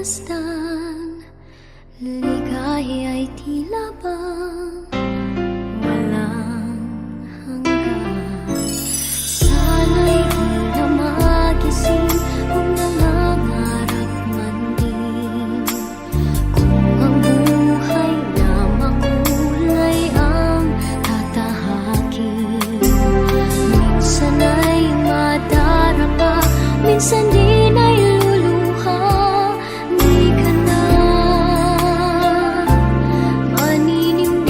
masdan, ligaya'y tila bang walang hanggan. Sana'y di na magising kung nangangarap man din, kung ang buhay na makulay ang tatahakin. Minsan ay madarapa, minsan din ay luluha. Di ka na maniniwala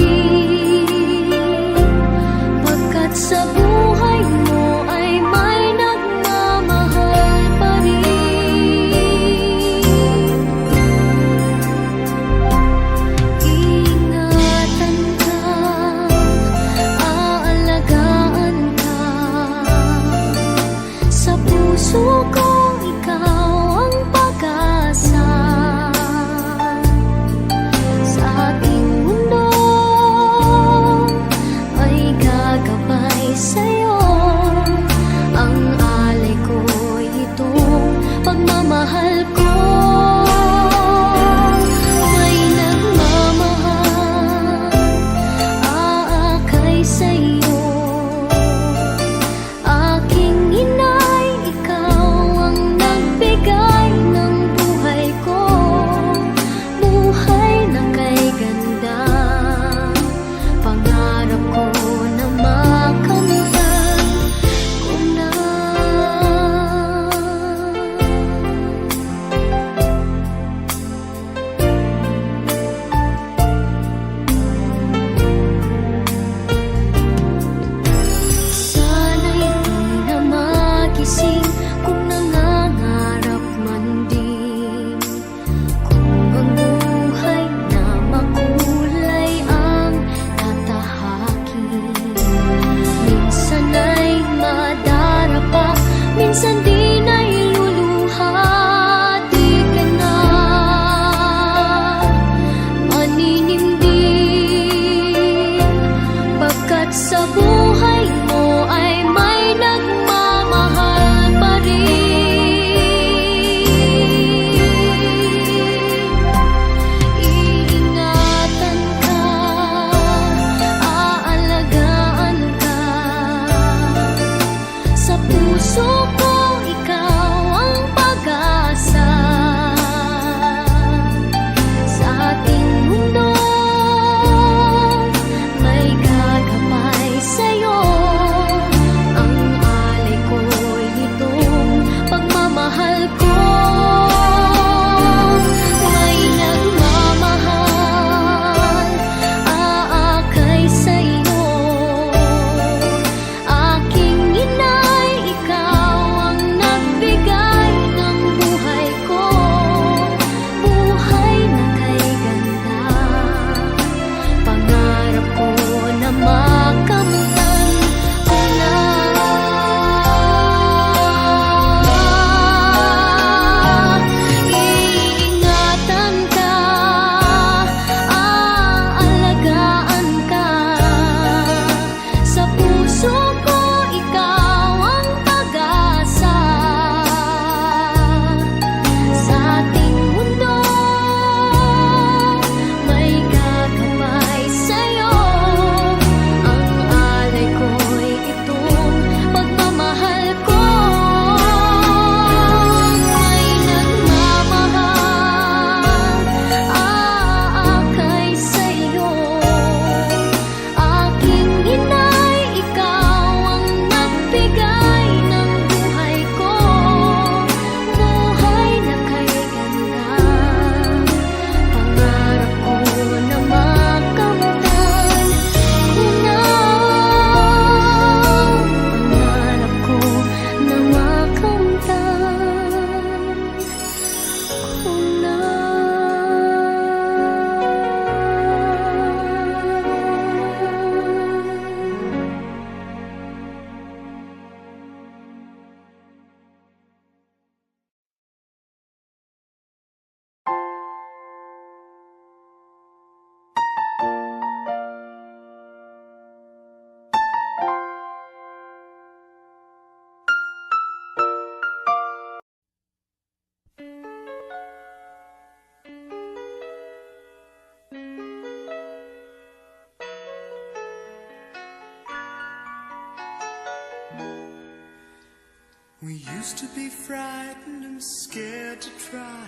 used to be frightened and scared to try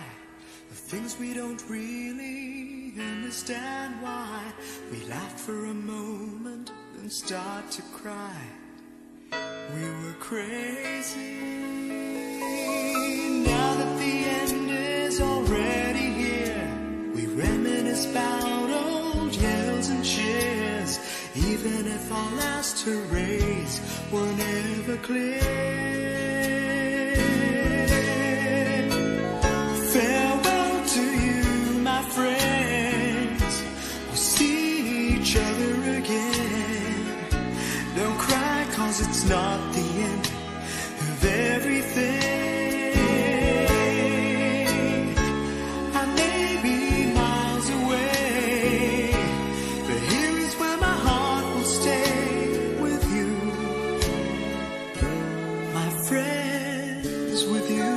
the things we don't really understand why. We laughed for a moment and start to cry. We were crazy. Now that the end is already here, we reminisce about old yells and cheers, even if our last hurrays were never clear. Farewell to you, my friends. We'll see each other again. Don't cry, 'cause it's not the end of everything. I may be miles away, but here is where my heart will stay with you, my friends, with you.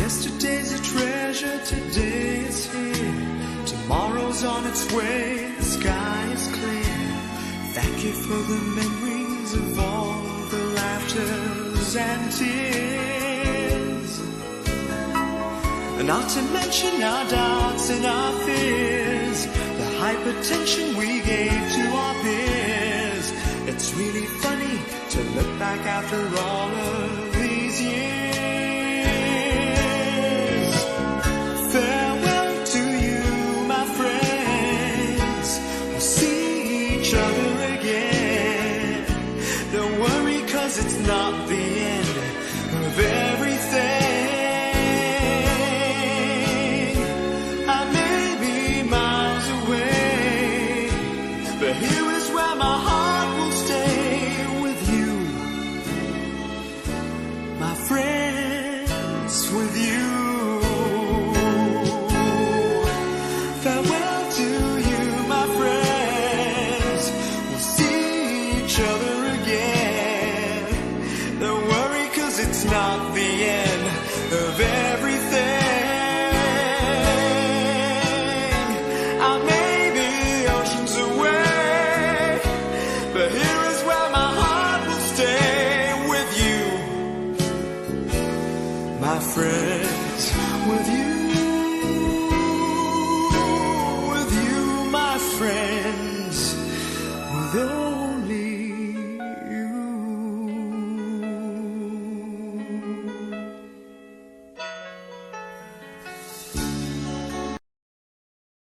Yesterday's a treasure, today is here. Tomorrow's on its way, the sky is clear. Thank you for the memories of all the laughters and tears. And not to mention our doubts and our fears, the hypertension we gave to our peers. It's really funny to look back after all of these years. Farewell to you, my friends. We'll see each other again. Don't worry, 'cause it's not the end of everything. I may be miles away, but here is where my heart will stay with you, my friends, with you. Farewell to you, my friends. We'll see each other again. Don't worry, 'cause it's not the end of everything. I may be oceans away, but here is where my heart will stay with you, my friends, with you. With you, my friends, with all